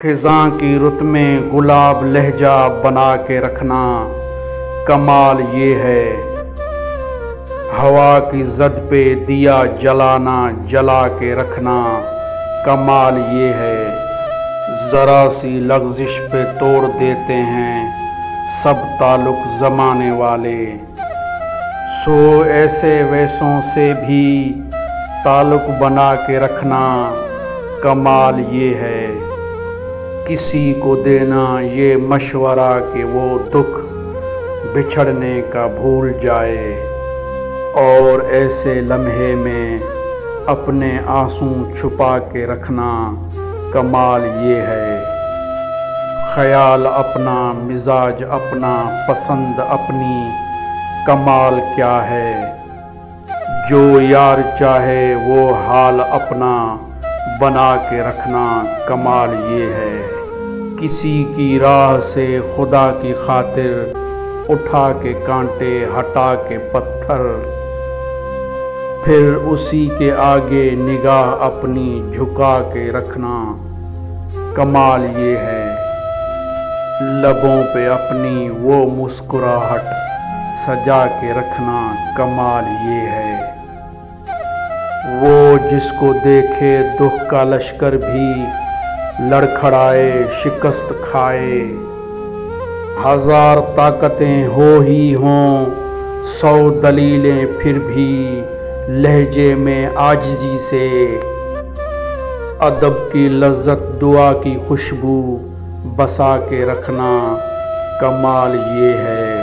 خزاں کی رت میں گلاب لہجہ بنا کے رکھنا کمال یہ ہے، ہوا کی زد پہ دیا جلانا جلا کے رکھنا کمال یہ ہے، ذرا سی لغزش پہ توڑ دیتے ہیں سب تعلق زمانے والے، سو ایسے ویسوں سے بھی تعلق بنا کے رکھنا کمال یہ ہے، کسی کو دینا یہ مشورہ کہ وہ دکھ بچھڑنے کا بھول جائے، اور ایسے لمحے میں اپنے آنسو چھپا کے رکھنا کمال یہ ہے، خیال اپنا مزاج اپنا پسند اپنی کمال کیا ہے، جو یار چاہے وہ حال اپنا بنا کے رکھنا کمال یہ ہے، کسی کی راہ سے خدا کی خاطر اٹھا کے کانٹے ہٹا کے پتھر، پھر اسی کے آگے نگاہ اپنی جھکا کے رکھنا کمال یہ ہے، لبوں پہ اپنی وہ مسکراہٹ سجا کے رکھنا کمال یہ ہے، وہ جس کو دیکھے دکھ کا لشکر بھی لڑکھڑائے شکست کھائے، ہزار طاقتیں ہو ہی ہوں 100 دلیلیں پھر بھی لہجے میں عاجزی سے، ادب کی لذت دعا کی خوشبو بسا کے رکھنا کمال یہ ہے۔